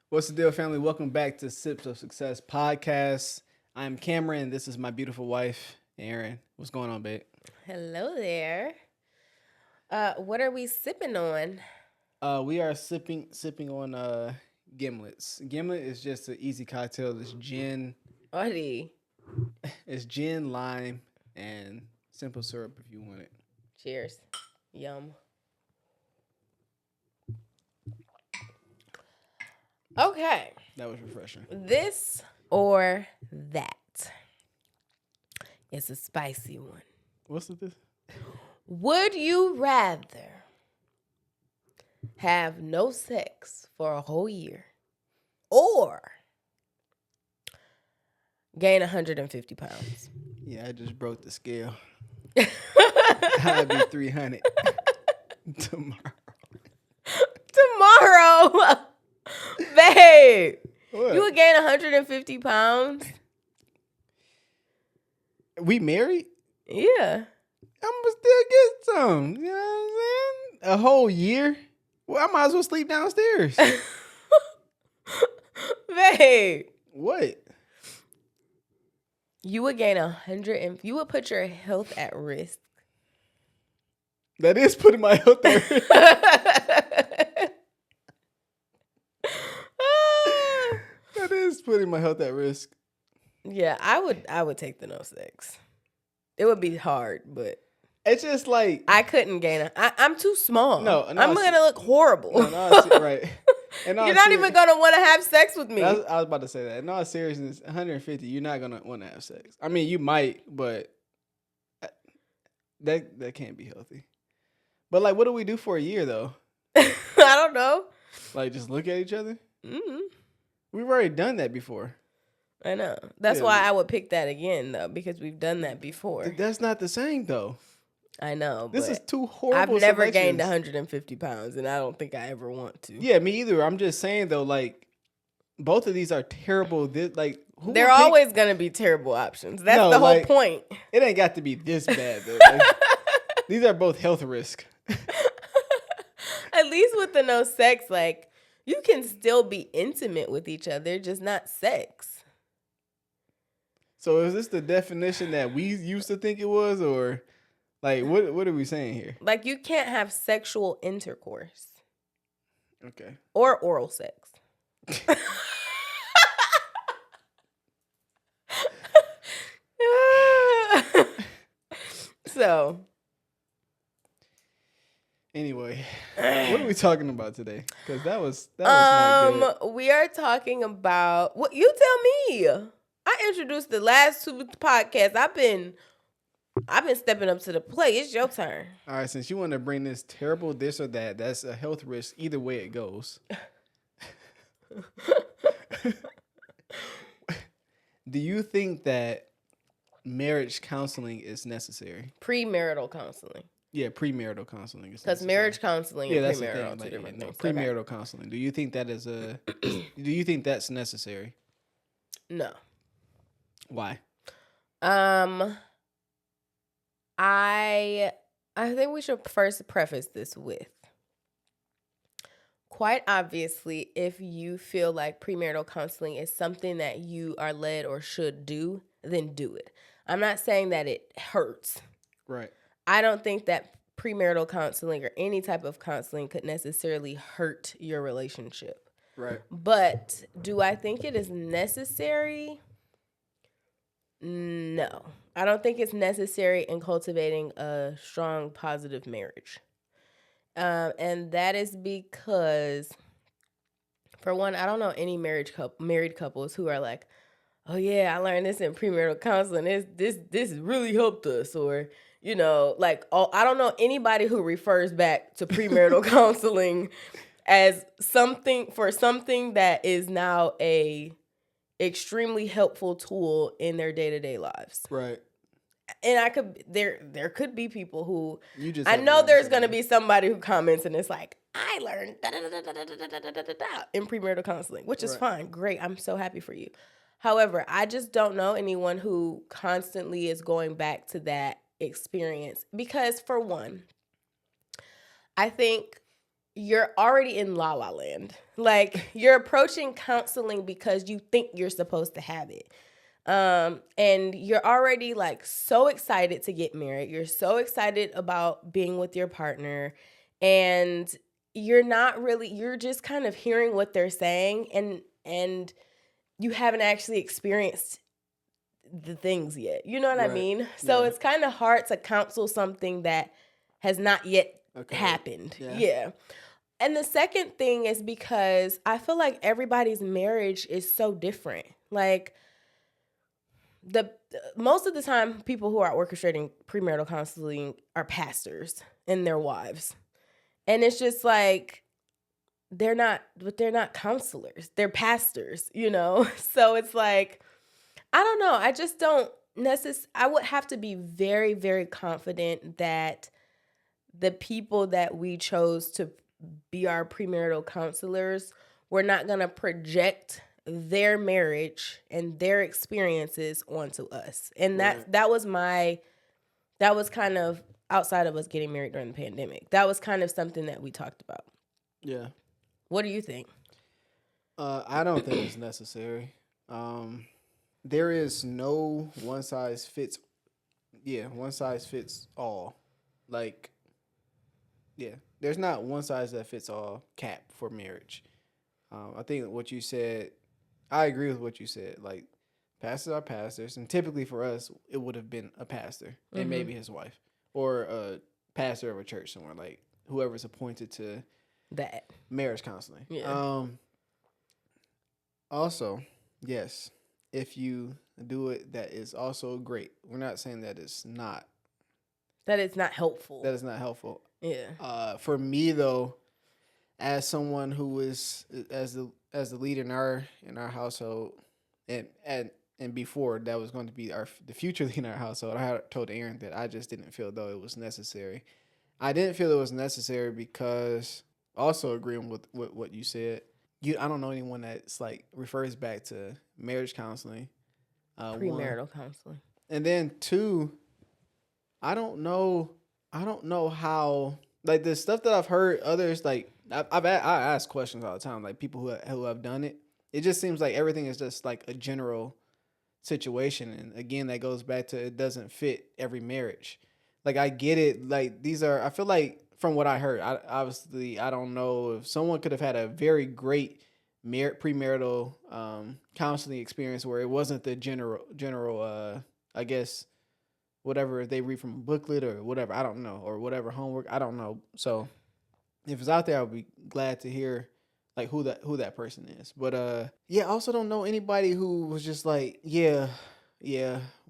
What's the deal, family? Welcome back to Sips of Success podcast. I'm Cameron. This is my beautiful wife, Erin. What's going on, babe? Hello there. What are we sipping on? We are sipping on Gimlets. Gimlet is just an easy cocktail. Odie. It's gin, lime, and simple syrup if you want it. Cheers. Yum. Okay. That was refreshing. This or that. It's a spicy one. What's this? Would you rather have no sex for a whole year or gain 150 pounds? Yeah, I just broke the scale. I'd be 300 tomorrow. Tomorrow? Babe, What? you would gain 150 pounds? We married? Yeah. I'm gonna still get some. You know what I'm saying? A whole year? Well, I might as well sleep downstairs. Babe, What? you would gain 100 and you would put your health at risk. That is putting my health at risk. That is putting my health at risk. Yeah, I would take the no sex. It would be hard, but It's just like I couldn't gain I'm too small. No, I'm going to look horrible. right. And You're not even going to want to have sex with me. I was about to say that. In all seriousness, 150, you're not gonna want to have sex. I mean, you might, but that can't be healthy. But like, what do we do for a year though? I don't know. Like, just look at each other. Mm-hmm. We've already done that before. I know. That's Yeah. why I would pick that again, though, because we've done that before. That's not the same though. I know. This but is two horrible. I've never selections. gained 150 pounds, and I don't think I ever want to. Yeah, me either. I'm just saying though, like, both of these are terrible. Like, who They're would pick- always going to be terrible options. That's No, the whole like- point. It ain't got to be this bad though. Like, these are both health risk. At least with the no sex, like, you can still be intimate with each other, just not sex. So is this the definition that we used to think it was, or like what are we saying here? Like, you can't have sexual intercourse Okay. or oral sex. So, Anyway, what are we talking about today? Because that was not good. we are talking about what you tell me. I introduced the last two podcasts. I've been stepping up to the plate. It's your turn. All right, since you want to bring this terrible this or that, that's a health risk either way it goes. Do you think that marriage counseling is necessary? Premarital counseling. Yeah, premarital counseling is Because necessary. marriage counseling and that's the premarital thing. are two Like, different things. premarital counseling. Do you think that is do you think that's necessary? No. Why? I think we should first preface this with, quite obviously, if you feel like premarital counseling is something that you are led or should do, then do it. I'm not saying that it hurts. Right. I don't think that premarital counseling or any type of counseling could necessarily hurt your relationship. Right. But do I think it is necessary? No. I don't think it's necessary in cultivating a strong, positive marriage. And that is because, for one, I don't know any married couples who are like, oh yeah, I learned this in premarital counseling. This really helped us. Or, you know, like, I don't know anybody who refers back to premarital counseling as something that is now a extremely helpful tool in their day-to-day lives. Right. And there could be people who I haven't know learned there's something. going to be somebody who comments and it's like, I learned in premarital counseling, which is fine. Great. I'm so happy for you. However, I just don't know anyone who constantly is going back to that experience because, for one, I think you're already in la la land. Like, you're approaching counseling because you think you're supposed to have it. And you're already like so excited to get married. You're so excited about being with your partner, and you're just kind of hearing what they're saying, and you haven't actually experienced the things yet. You know what I Right. mean? So Yeah. it's kind of hard to counsel something that has not yet happened. Yeah. And the second thing is because I feel like everybody's marriage is so different. Like, most of the time, people who are orchestrating premarital counseling are pastors and their wives. And it's just like, they're not counselors. They're pastors, you know? So it's like, I don't know. I just don't I would have to be very, very confident that the people that we chose to be our premarital counselors were not going to project their marriage and their experiences onto us. And that was kind of outside of us getting married during the pandemic. That was kind of something that we talked about. Yeah. What do you think? I don't think it's necessary. There is no one size fits all. Like, yeah, there's not one size that fits all cap for marriage. I think what you said, I agree with what you said. Like, pastors are pastors, and typically for us, it would have been a pastor and maybe his wife, or a pastor of a church somewhere, like whoever's appointed to that marriage counseling. Yeah. Also, yes, if you do it, that is also great. We're not saying that it's not. That it's not helpful. That is not helpful. Yeah. For me though, as someone who is as the leader in our household, and before that was going to be the future leader in our household, I had told Aaron that I just didn't feel though it was necessary. I didn't feel it was necessary because, also agreeing with what you said, I don't know anyone that's like refers back to marriage counseling, Premarital counseling, and then two, I don't know how, like, the stuff that I've heard others, like, I ask questions all the time, like people who have done it. It just seems like everything is just like a general situation, and again, that goes back to it doesn't fit every marriage. Like, I get it. Like, I feel like from what I heard, obviously I don't know if someone could have had a very great premarital counseling experience where it wasn't the general I guess whatever they read from a booklet or whatever, I don't know, or whatever homework, I don't know. So if it's out there, I'll be glad to hear like who that person is. But yeah, I also don't know anybody who was just like, yeah,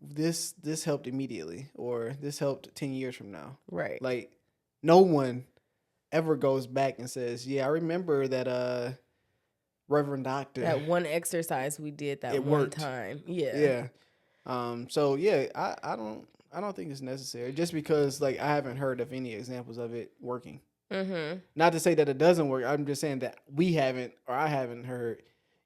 this helped immediately, or this helped 10 years from now. Right. Like, no one ever goes back and says, yeah, I remember that Reverend Doctor, that one exercise we did that one worked. Time. Yeah. So yeah, I don't think it's necessary, just because like I haven't heard of any examples of it working. Not to say that it doesn't work. I'm just saying that I haven't heard.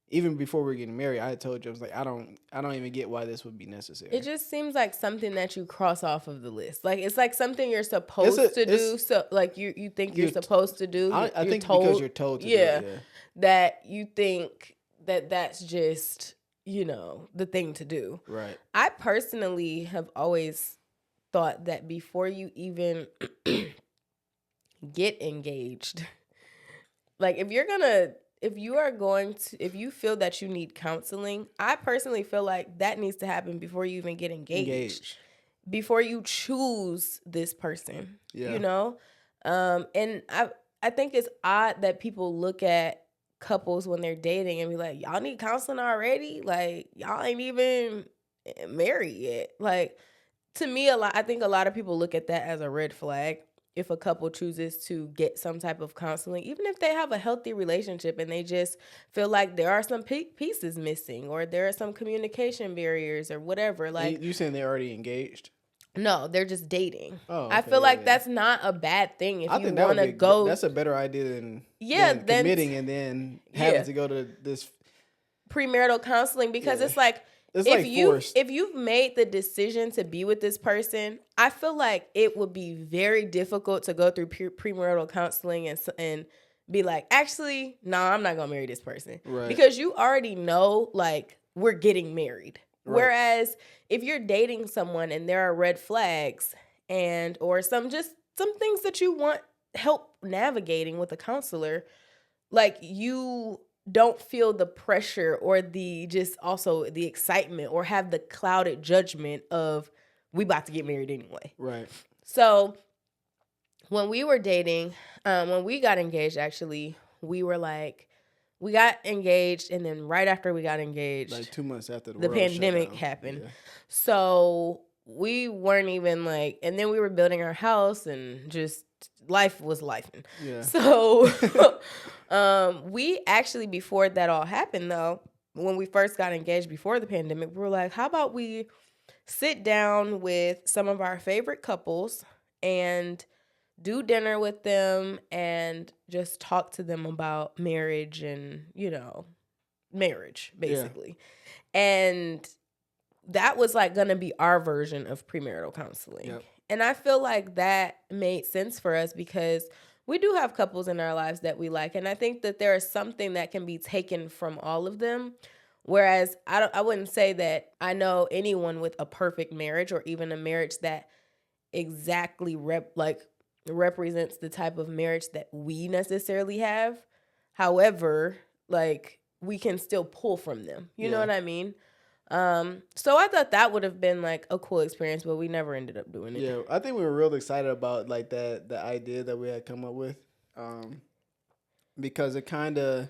Even before we were getting married, I had told you, I was like, I don't even get why this would be necessary. It just seems like something that you cross off of the list. Like, it's like something you're supposed to do. So like you think you're supposed to do. I think because you're told to do it, yeah. That you think that's just, the thing to do. Right. I personally have always thought that before you even get engaged, like if you feel that you need counseling, I personally feel like that needs to happen before you even get engaged. Before you choose this person. Yeah. And I think it's odd that people look at couples when they're dating and be like, y'all need counseling already? Like, y'all ain't even married yet. Like, to me, I think a lot of people look at that as a red flag. If a couple chooses to get some type of counseling, even if they have a healthy relationship and they just feel like there are some pieces missing, or there are some communication barriers or whatever. Like, you saying they're already engaged? No, they're just dating. Oh, okay, I feel like that's not a bad thing. If you want to go, that's a better idea than committing and then having to go to this premarital counseling, because it's like, if you've made the decision to be with this person, I feel like it would be very difficult to go through premarital counseling and be like, actually, no, I'm not gonna marry this person. Right. Because you already know, like, we're getting married. Right. Whereas if you're dating someone and there are red flags or some things that you want help navigating with a counselor, like, you don't feel the pressure or the excitement or have the clouded judgment of we about to get married anyway. Right. So when we were dating, when we got engaged, actually, we got engaged, and then right after we got engaged, like 2 months after the pandemic happened. Yeah. So we weren't even like, and then we were building our house, and just life was lifing. Yeah. So we actually, before that all happened, though, when we first got engaged before the pandemic, we were like, how about we sit down with some of our favorite couples and do dinner with them and just talk to them about marriage and, marriage, basically. Yeah. And that was like going to be our version of premarital counseling. Yep. And I feel like that made sense for us because we do have couples in our lives that we like. And I think that there is something that can be taken from all of them. Whereas I wouldn't say that I know anyone with a perfect marriage or even a marriage that exactly represents the type of marriage that we necessarily have. However, like, we can still pull from them. You know what I mean? So I thought that would have been like a cool experience, but we never ended up doing it. Yeah, I think we were real excited about like the idea that we had come up with, because it kind of,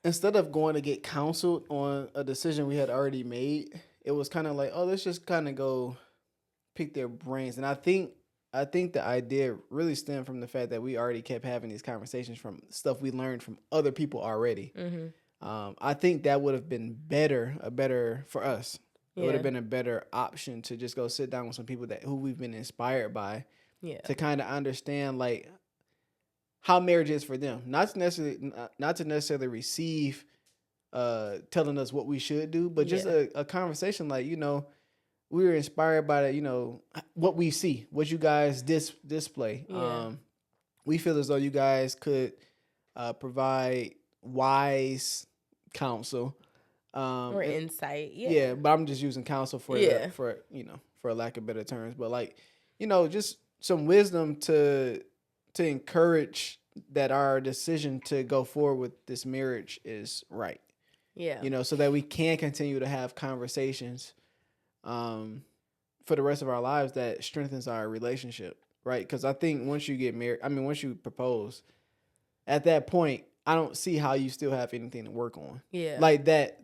instead of going to get counseled on a decision we had already made, it was kind of like, oh, let's just kind of go pick their brains. And I think the idea really stemmed from the fact that we already kept having these conversations from stuff we learned from other people already. Mm-hmm. I think that would have been better for us. It would have been a better option to just go sit down with some people who we've been inspired by, to kind of understand like how marriage is for them. Not to necessarily receive telling us what we should do, but just a conversation like, we were inspired by what we see, what you guys display. Yeah. We feel as though you guys could provide wise counsel or insight. Yeah, but I'm just using counsel for lack of better terms. But like, just some wisdom to encourage that our decision to go forward with this marriage is right. Yeah. So that we can continue to have conversations for the rest of our lives that strengthens our relationship, right? Because I think once you get married, once you propose, at that point, I don't see how you still have anything to work on. Yeah. Like that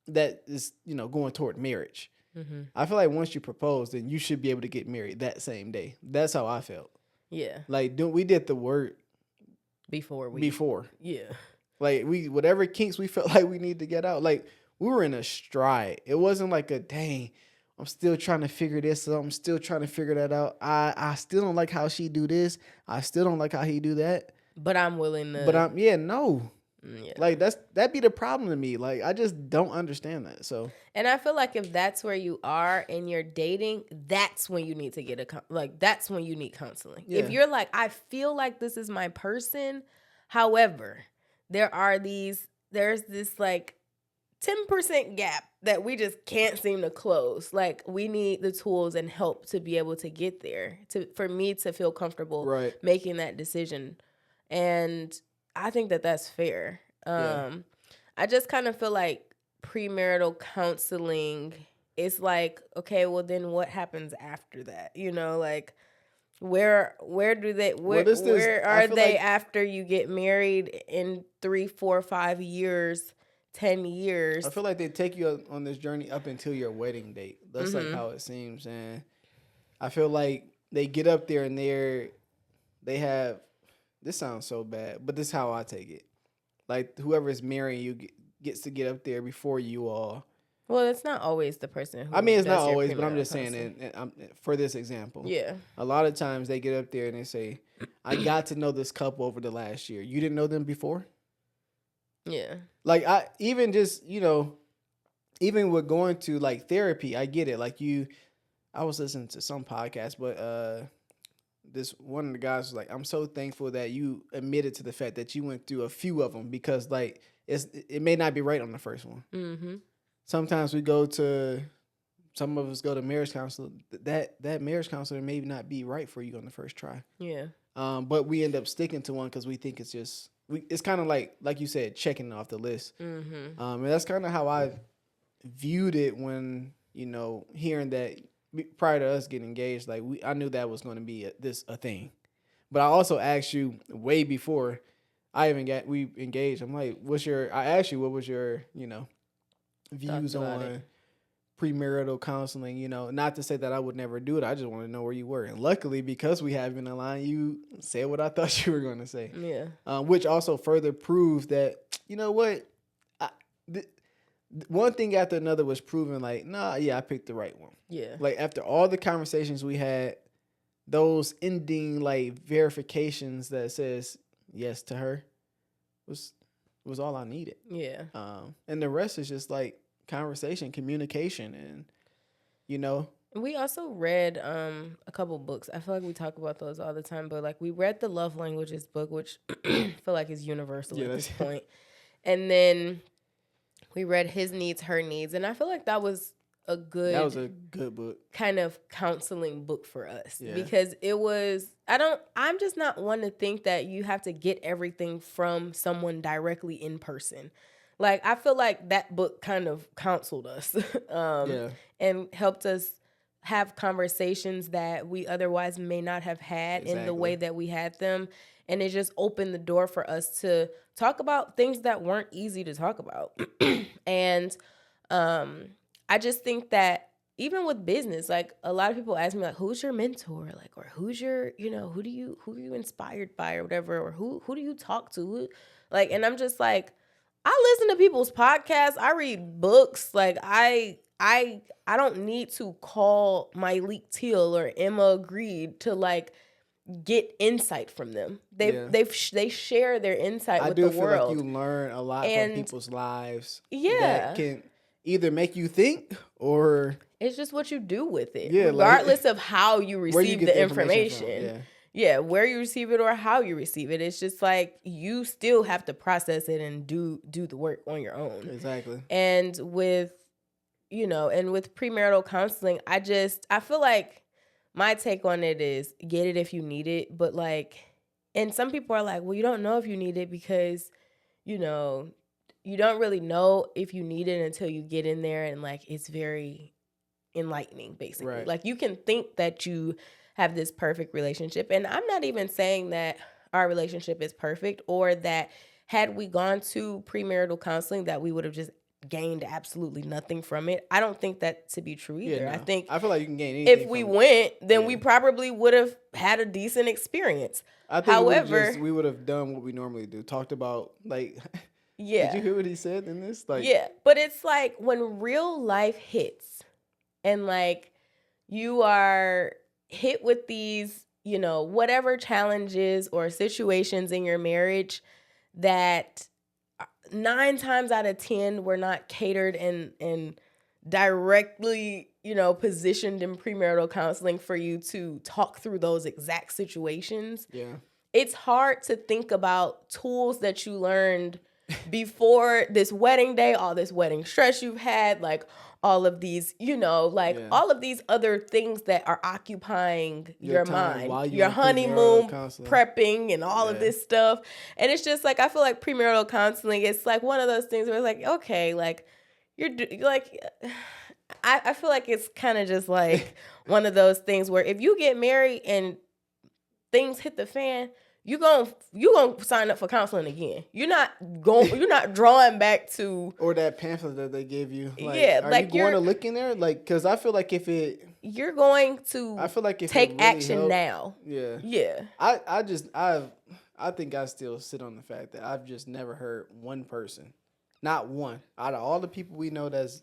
is, going toward marriage. Mm-hmm. I feel like once you propose, then you should be able to get married that same day. That's how I felt. Yeah. Like, we did the work before. Yeah. Like, whatever kinks we felt like we needed to get out, like, we were in a stride. It wasn't like dang, I'm still trying to figure this out. I'm still trying to figure that out. I still don't like how she do this. I still don't like how he do that. But I'm willing to. No. Yeah. Like, that'd be the problem to me. Like, I just don't understand that. So. And I feel like if that's where you are in your dating, that's when you need to get that's when you need counseling. Yeah. If you're like, I feel like this is my person. However, there's this like 10% gap that we just can't seem to close. Like, we need the tools and help to be able to get there, for me to feel comfortable making that decision. And I think that that's fair. I just kind of feel like premarital counseling is like, okay, well then what happens after that? Like, where are they after you get married in 3, 4, 5 years, 10 years? I feel like they take you on this journey up until your wedding date. That's like how it seems. And I feel like they get up there and they have, this sounds so bad, but this is how I take it. Like, whoever is marrying you gets to get up there before you all. Well, it's not always the person who it's not always, but I'm just saying, and for this example. Yeah. A lot of times they get up there and they say, I got to know this couple over the last year. You didn't know them before? Yeah. Like, even with going to like therapy, I get it. Like, I was listening to some podcast, but this one of the guys was like, I'm so thankful that you admitted to the fact that you went through a few of them, because like it may not be right on the first one. Mm-hmm. Sometimes some of us go to marriage counselor. That marriage counselor may not be right for you on the first try. Yeah. But we end up sticking to one because we think it's just it's kind of like you said, checking off the list. Mm-hmm. And that's kind of how I viewed it when, hearing that prior to us getting engaged, like I knew that was going to be a thing. But I also asked you way before we engaged. I'm like, I asked you what was your, views on premarital counseling, not to say that I would never do it. I just want to know where you were. And luckily, because we have been aligned, you said what I thought you were going to say. Yeah. Which also further proves that, you know what, one thing after another was proven like, I picked the right one. Yeah. Like after all the conversations we had, those ending like verifications that says yes to her was all I needed. Yeah. And the rest is just like conversation, communication, and we also read a couple books. I feel like we talk about those all the time, but like we read the Love Languages book, which I feel like is universal at this point. And then we read His Needs, Her Needs, and I feel like that was a good book, kind of counseling book for us. Yeah. Because it was, I'm just not one to think that you have to get everything from someone directly in person. Like, I feel like that book kind of counseled us and helped us have conversations that we otherwise may not have had in the way that we had them. And it just opened the door for us to talk about things that weren't easy to talk about. And I just think that even with business, like a lot of people ask me like, who's your mentor? Like, or who's your, who are you inspired by or whatever? Or who do you talk to? Like, and I'm just like, I listen to people's podcasts. I read books. Like I don't need to call Myleik Teal or Emma Greed to like get insight from them. They share their insight with the world. I do feel like you learn a lot from people's lives. Yeah, that can either make you think or it's just what you do with it, regardless of how you receive the information. Yeah, where you receive it or how you receive it. It's just like you still have to process it and do the work on your own. Exactly. And with premarital counseling, I feel like my take on it is get it if you need it. But like, and some people are like, well, you don't know if you need it because, you don't really know if you need it until you get in there, and like it's very enlightening, basically. Right. Like you can think that you have this perfect relationship. And I'm not even saying that our relationship is perfect or that had we gone to premarital counseling that we would have just gained absolutely nothing from it. I don't think that to be true either. Yeah, no. I feel like you can gain anything. If we went, then we probably would have had a decent experience. I think however, we would have done what we normally do. Talked about like did you hear what he said in this? Like but it's like when real life hits and like you are hit with these, whatever challenges or situations in your marriage that 9 times out of 10 were not catered and directly, positioned in premarital counseling for you to talk through those exact situations. Yeah. It's hard to think about tools that you learned before this wedding day, all this wedding stress you've had, like all of these, all of these other things that are occupying your mind, your honeymoon prepping and all of this stuff. And it's just like, I feel like premarital counseling, it's like one of those things where it's like, okay, like you're like, I feel like it's kind of just like one of those things where if you get married and things hit the fan, you gonna sign up for counseling again. You're not drawing back to or that pamphlet that they gave you. Like, are like you going to look in there? Like, because I feel like you're going to, I feel like if take it really action helped, now. Yeah. I think I still sit on the fact that I've just never heard one person, not one, out of all the people we know that's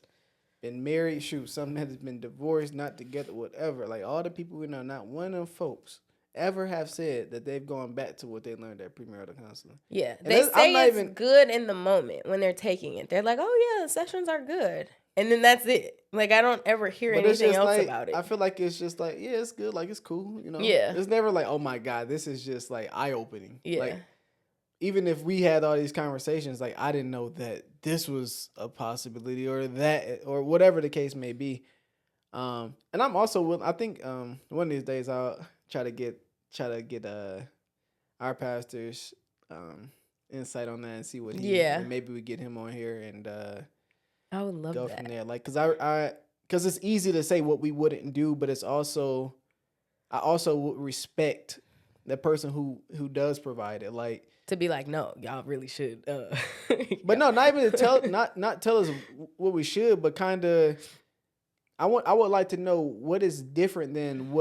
been married, some that has been divorced, not together, whatever. Like all the people we know, not one of them folks ever have said that they've gone back to what they learned at premarital counseling. Yeah, they say it's good in the moment when they're taking it. They're like, oh yeah, the sessions are good. And then that's it. Like, I don't ever hear But it's anything just else like, about it. I feel like it's just like, yeah, it's good. Like, it's cool. You know? Yeah. It's never like, oh my God, this is just like eye-opening. Yeah. Like, even if we had all these conversations, like, I didn't know that this was a possibility or that, or whatever the case may be. And I'm also, I think one of these days I'll try to get our pastor's insight on that and see what and maybe we get him on here and I would love go that. from there. Like, because it's easy to say what we wouldn't do, but it's also, I also would respect the person who does provide it. Like, to be like, no, y'all really should. But no, not even to tell, not tell us what we should, but kind of, I would like to know what is different than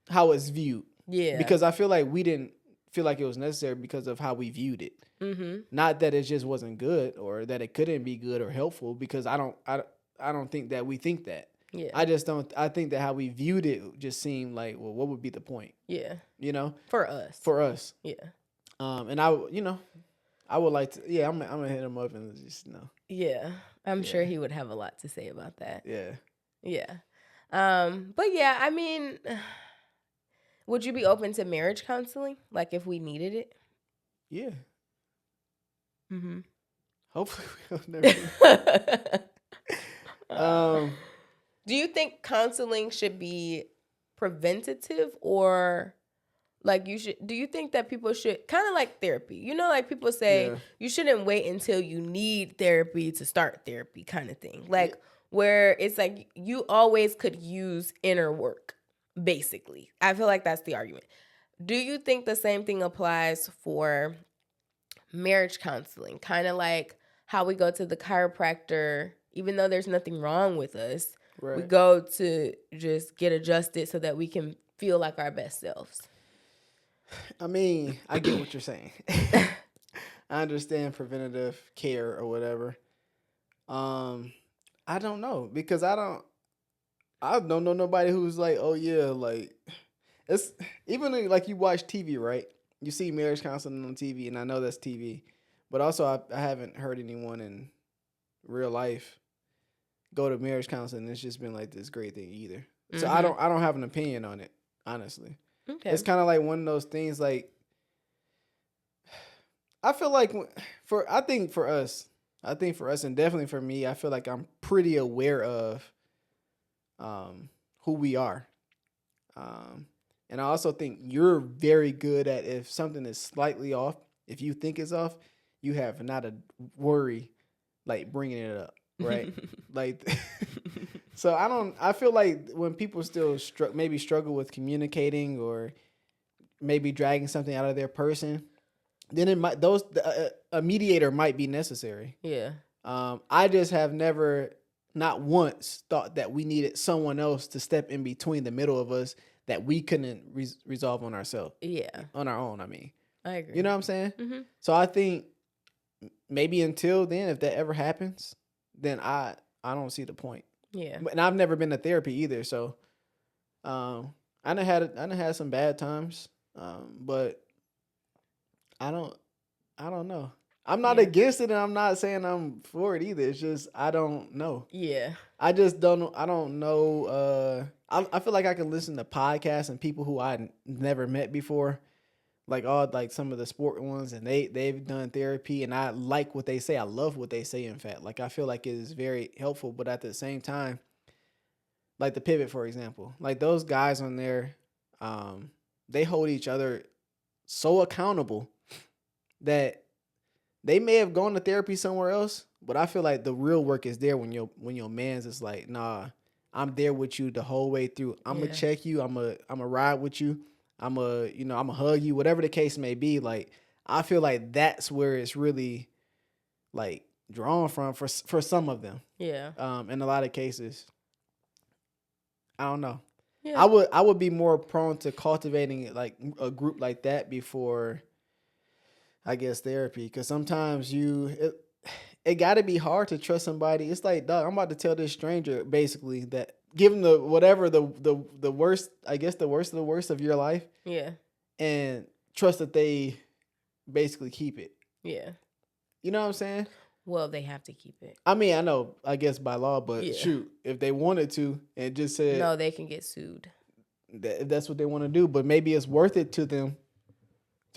how it's viewed. Yeah. Because I feel like we didn't feel like it was necessary because of how we viewed it. Mm-hmm. Not that it just wasn't good or that it couldn't be good or helpful, because I don't think that we think that. Yeah. I think that how we viewed it just seemed like, well, what would be the point? Yeah. You know? For us. Yeah. And I would like to, I'm gonna hit him up and just, Yeah. I'm sure he would have a lot to say about that. Yeah. Yeah. But yeah, I mean, would you be open to marriage counseling? Like, if we needed it? Yeah. Mm-hmm. Hopefully we'll never. Do you think counseling should be preventative, or like do you think that people should, kind of like therapy, you know, like people say you shouldn't wait until you need therapy to start therapy, kind of thing, like where it's like you always could use inner work, basically. I feel like that's the argument. Do you think the same thing applies for marriage counseling? Kind of like how we go to the chiropractor, even though there's nothing wrong with us, we go to just get adjusted so that we can feel like our best selves. I mean, I get what you're saying. I understand preventative care or whatever. I don't know, because I don't know nobody who's like, oh yeah, like, it's even like you watch TV, right? You see marriage counseling on TV, and I know that's TV, but also I haven't heard anyone in real life go to marriage counseling. It's just been like this great thing either. Mm-hmm. So I don't have an opinion on it, honestly. Okay. It's kind of like one of those things, like, I feel like I think for us, and definitely for me, I feel like I'm pretty aware of who we are. And I also think you're very good at, if something is slightly off, if you think it's off, you have not a worry, like, bringing it up, right? Like, so I feel like when people still maybe struggle with communicating or maybe dragging something out of their person, then it might, a mediator might be necessary. Yeah. I just have never, not once, thought that we needed someone else to step in between the middle of us that we couldn't resolve on ourselves. Yeah. On our own, I mean. I agree. You know what I'm saying? Mm-hmm. So I think maybe until then, if that ever happens, then I don't see the point. Yeah. And I've never been to therapy either, so I done had some bad times, but I don't know. I'm not against it, and I'm not saying I'm for it either. It's just I don't know. Yeah. I just don't. I don't know. I feel like I can listen to podcasts and people who I never met before, like some of the sport ones, and they've done therapy, and I like what they say. I love what they say. In fact, like, I feel like it is very helpful. But at the same time, like the Pivot, for example, like those guys on there, they hold each other so accountable that they may have gone to therapy somewhere else, but I feel like the real work is there when your man's is like, nah, I'm there with you the whole way through. I'm gonna check you. I'm gonna ride with you. I'm gonna hug you. Whatever the case may be, like, I feel like that's where it's really, like, drawn from for some of them. Yeah. In a lot of cases, I don't know. Yeah. I would be more prone to cultivating, like, a group like that before, I guess, therapy, because sometimes it got to be hard to trust somebody. It's like, dog, I'm about to tell this stranger basically that, give them the worst, I guess, the worst of the worst of your life. Yeah. And trust that they basically keep it. Yeah. You know what I'm saying? Well, they have to keep it. I mean, I know, I guess by law, but Yeah. shoot, if they wanted to and just said No, they can get sued. if that's what they want to do, but maybe it's worth it to them.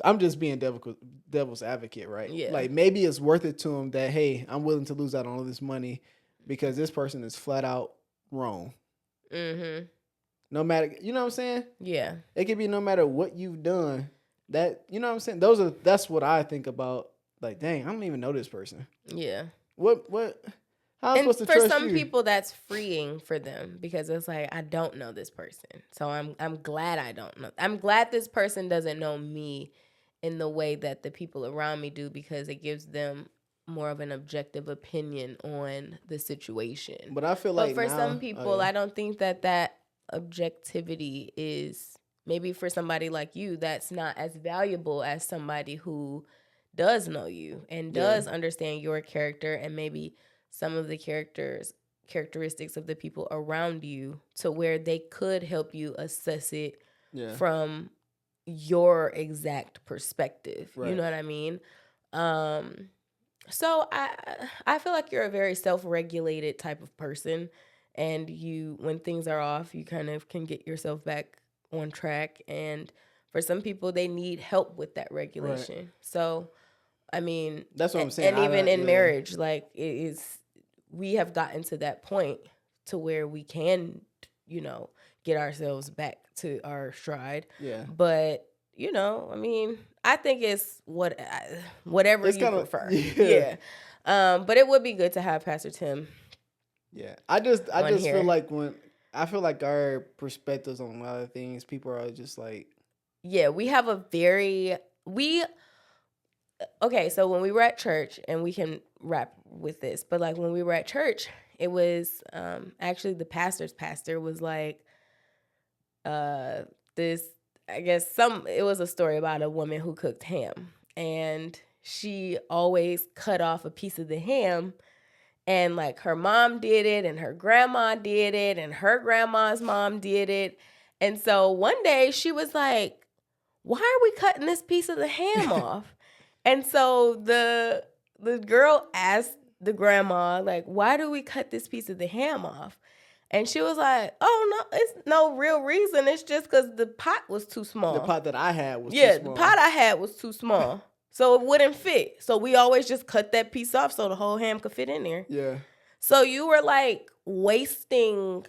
I'm just being devil's advocate, right? Yeah. Like maybe it's worth it to them that, hey, I'm willing to lose out on all this money because this person is flat out wrong. Mm-hmm. No matter, you know what I'm saying? Yeah. It could be no matter what you've done. That, you know what I'm saying? That's what I think about. Like, dang, I don't even know this person. Yeah. What? How am I supposed to trust you? For some people, that's freeing for them because it's like, I don't know this person. So I'm glad I don't know. I'm glad this person doesn't know me in the way that the people around me do because it gives them more of an objective opinion on the situation. But I feel like for now, some people, I don't think that objectivity is, maybe for somebody like you, that's not as valuable as somebody who does know you and does understand your character and maybe some of the characteristics of the people around you to where they could help you assess it from your exact perspective. Right. You know what I mean? So I feel like you're a very self-regulated type of person, and you, when things are off, you kind of can get yourself back on track. And for some people, they need help with that regulation. Right. So, I mean, that's what I'm saying. And even in marriage, like we have gotten to that point to where we can, get ourselves back to our stride. Yeah. But, I mean, I think it's whatever it's you prefer. Yeah. But it would be good to have Pastor Tim. Yeah. I just feel like our perspectives on a lot of things, people are just like. Yeah, we have okay, so when we were at church, and we can wrap with this, but like when we were at church, it was actually the pastor's pastor was like, this, I guess it was a story about a woman who cooked ham, and she always cut off a piece of the ham, and like her mom did it, and her grandma did it, and her grandma's mom did it. And so one day she was like, why are we cutting this piece of the ham off? And so the girl asked the grandma, like, why do we cut this piece of the ham off? And she was like, oh, no, it's no real reason. It's just because the pot was too small. The pot that I had was too small. Yeah, the pot I had was too small. So it wouldn't fit. So we always just cut that piece off so the whole ham could fit in there. Yeah. So you were like wasting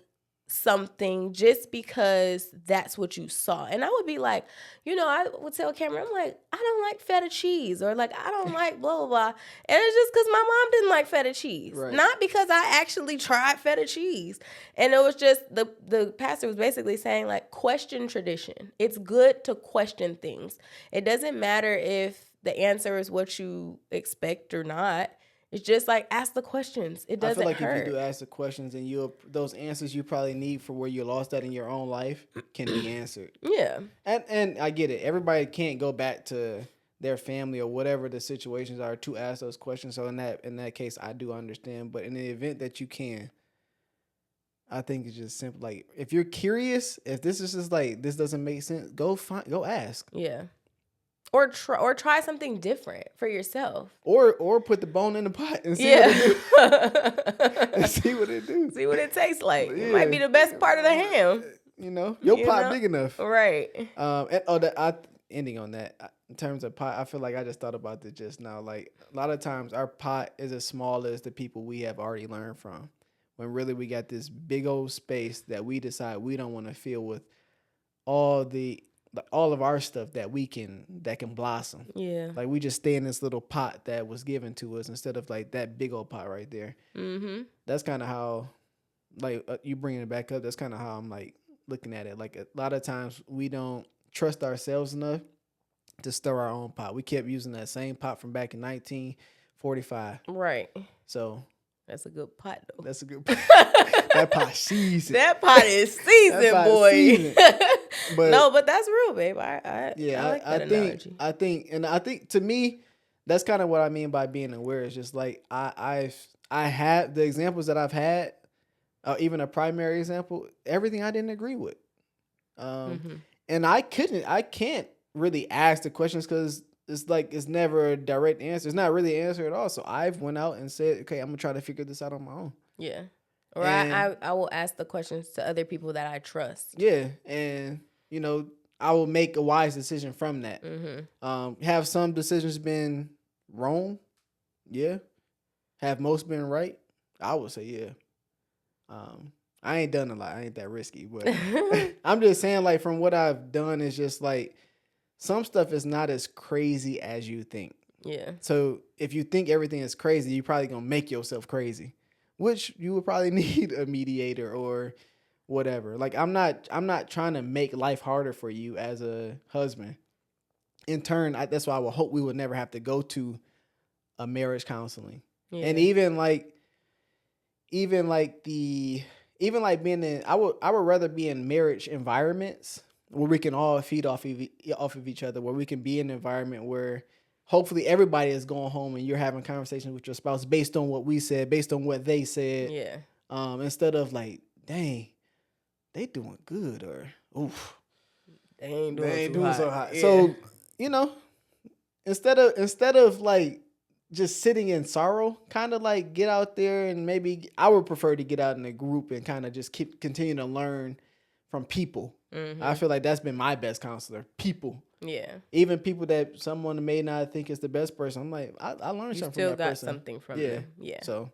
something just because that's what you saw. And I would be like, I would tell Cameron, I'm like, I don't like feta cheese, or like, I don't like blah, blah, blah. And it's just because my mom didn't like feta cheese. Right. Not because I actually tried feta cheese. And it was just, the pastor was basically saying, like, question tradition. It's good to question things. It doesn't matter if the answer is what you expect or not. It's just like, ask the questions. It doesn't hurt. I feel like if you do ask the questions, and those answers you probably need for where you lost that in your own life can be answered. Yeah. And I get it. Everybody can't go back to their family or whatever the situations are to ask those questions. So in that case, I do understand. But in the event that you can, I think it's just simple. Like, if you're curious, if this is just like, this doesn't make sense, go ask. Yeah. Or try something different for yourself. Or put the bone in the pot and see what it do. And see what it do. See what it tastes like. Yeah. It might be the best part of the ham. Your pot big enough. Right. Ending on that, in terms of pot, I feel like I just thought about this just now. Like, a lot of times our pot is as small as the people we have already learned from. When really we got this big old space that we decide we don't want to fill with all of our stuff that can blossom. Yeah. Like, we just stay in this little pot that was given to us instead of like that big old pot right there. Mm-hmm. That's kind of how, like, you bringing it back up. That's kind of how I'm like looking at it. Like, a lot of times we don't trust ourselves enough to stir our own pot. We kept using that same pot from back in 1945. Right. So. That's a good pot, though. That's a good pot. That pot seasoned. That pot is seasoned, boy. But that's real, babe. I like that analogy. I think to me, that's kind of what I mean by being aware. It's just like I have the examples that I've had, even a primary example, everything I didn't agree with, and I can't really ask the questions because it's like it's never a direct answer. It's not really an answer at all. So I've went out and said, okay, I'm gonna try to figure this out on my own. Yeah. Or And I will ask the questions to other people that I trust. yeah, and I will make a wise decision from that. Have some decisions been wrong? Yeah. Have most been right? I would say yeah. I ain't done a lot. I ain't that risky, but I'm just saying, like, from what I've done, is just like some stuff is not as crazy as you think. Yeah. So if you think everything is crazy, you're probably gonna make yourself crazy, which you would probably need a mediator or whatever. Like, I'm not trying to make life harder for you as a husband. In turn, that's why I would hope we would never have to go to a marriage counseling. Yeah. And even like being in, I would rather be in marriage environments where we can all feed off of each other, where we can be in an environment where hopefully everybody is going home and you're having conversations with your spouse based on what we said, based on what they said. Yeah. Instead of like, dang, they doing good, or oof, They ain't doing so hot. Yeah. So, instead of like just sitting in sorrow, kind of like get out there, and maybe I would prefer to get out in a group and kind of just continue to learn from people. I feel like that's been my best counselor. People. Yeah. Even people that someone may not think is the best person. I'm like, I learned something from that person. You still got something from them. Yeah. So.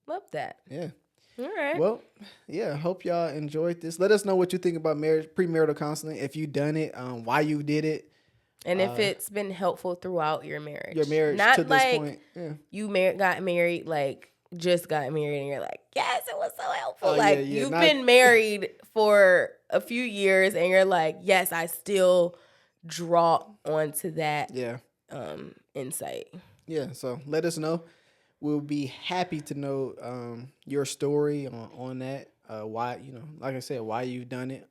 Love that. Yeah. All right. Well, yeah, hope y'all enjoyed this. Let us know what you think about marriage, premarital counseling, if you done it, why you did it. And if it's been helpful throughout your marriage. Not to like this point. Yeah. You got married, like just got married and you're like, yes, it was so helpful. You've been married for a few years and you're like, yes, I still draw onto that insight. Yeah, so let us know. We'll be happy to know your story on that. Why, like I said, why you've done it.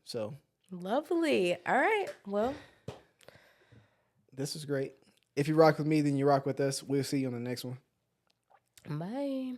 So. Lovely. All right. Well. This was great. If you rock with me, then you rock with us. We'll see you on the next one. Bye.